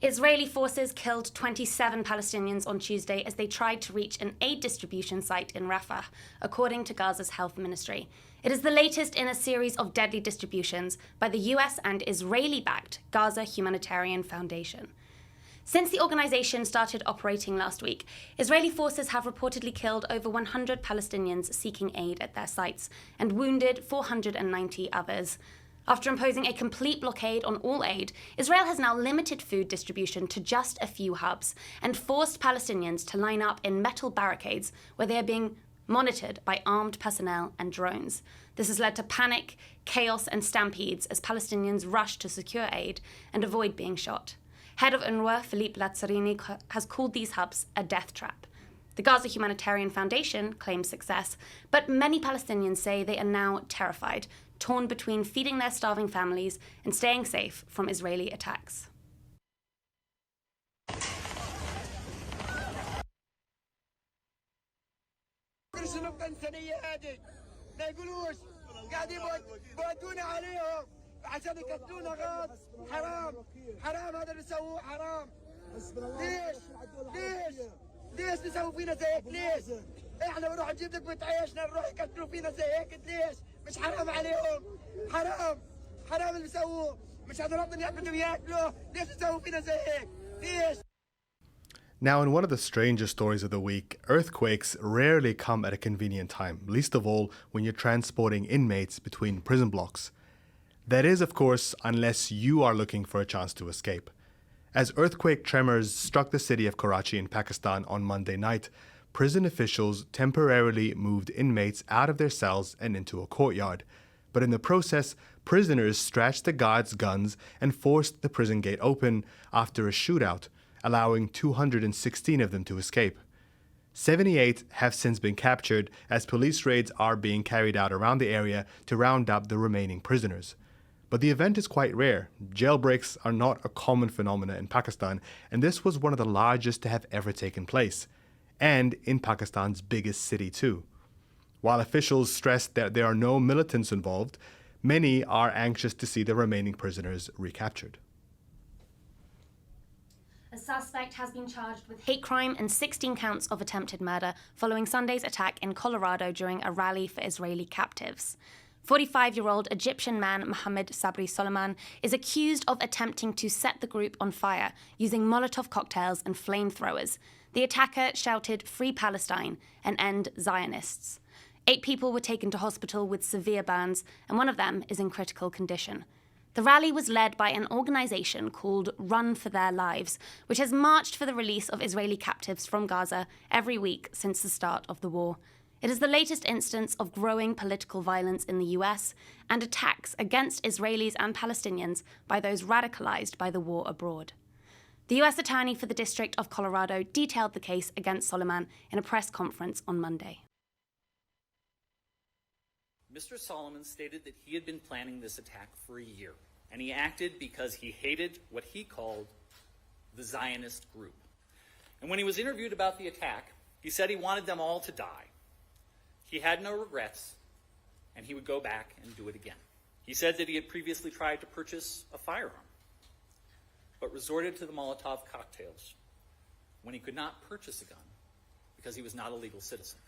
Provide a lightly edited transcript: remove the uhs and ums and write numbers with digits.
Israeli forces killed 27 Palestinians on Tuesday as they tried to reach an aid distribution site in Rafah, according to Gaza's health ministry. It is the latest in a series of deadly distributions by the US and Israeli-backed Gaza Humanitarian Foundation. Since the organization started operating last week, Israeli forces have reportedly killed over 100 Palestinians seeking aid at their sites and wounded 490 others. After imposing a complete blockade on all aid, Israel has now limited food distribution to just a few hubs and forced Palestinians to line up in metal barricades where they are being monitored by armed personnel and drones. This has led to panic, chaos, and stampedes as Palestinians rush to secure aid and avoid being shot. Head of UNRWA, Philippe Lazzarini, has called these hubs a death trap. The Gaza Humanitarian Foundation claims success, but many Palestinians say they are now terrified, torn between feeding their starving families and staying safe from Israeli attacks. عشان يقتلونا غاز حرام هذا اللي سووه حرام ليش تسووا فينا زي هيك ليش احنا بنروح نجيب لقمة عيشنا نروح يقتلوا فينا زي هيك ليش مش حرام عليهم حرام اللي بيسووه مش هنرضى ناكلوا وياكلوا ليش تسووا فينا زي هيك ليش. Now, in one of the strangest stories of the week, earthquakes rarely come at a convenient time, least of all when you're transporting inmates between prison blocks. That is, of course, unless you are looking for a chance to escape. As earthquake tremors struck the city of Karachi in Pakistan on Monday night, prison officials temporarily moved inmates out of their cells and into a courtyard. But in the process, prisoners scratched the guards' guns and forced the prison gate open after a shootout, allowing 216 of them to escape. 78 have since been captured as police raids are being carried out around the area to round up the remaining prisoners. But the event is quite rare. Jailbreaks are not a common phenomenon in Pakistan, and this was one of the largest to have ever taken place, and in Pakistan's biggest city too. While officials stress that there are no militants involved, many are anxious to see the remaining prisoners recaptured. A suspect has been charged with hate crime and 16 counts of attempted murder following Sunday's attack in Colorado during a rally for Israeli captives. 45-year-old Egyptian man Mohammed Sabri Soliman is accused of attempting to set the group on fire using Molotov cocktails and flamethrowers. The attacker shouted, "Free Palestine" and "End Zionists." 8 people were taken to hospital with severe burns, and one of them is in critical condition. The rally was led by an organization called Run for Their Lives, which has marched for the release of Israeli captives from Gaza every week since the start of the war. It is the latest instance of growing political violence in the US and attacks against Israelis and Palestinians by those radicalized by the war abroad. The US Attorney for the District of Colorado detailed the case against Soliman in a press conference on Monday. Mr. Solomon stated that he had been planning this attack for a year, and he acted because he hated what he called the Zionist group. And when he was interviewed about the attack, he said he wanted them all to die. He had no regrets, and he would go back and do it again. He said that he had previously tried to purchase a firearm, but resorted to the Molotov cocktails when he could not purchase a gun because he was not a legal citizen.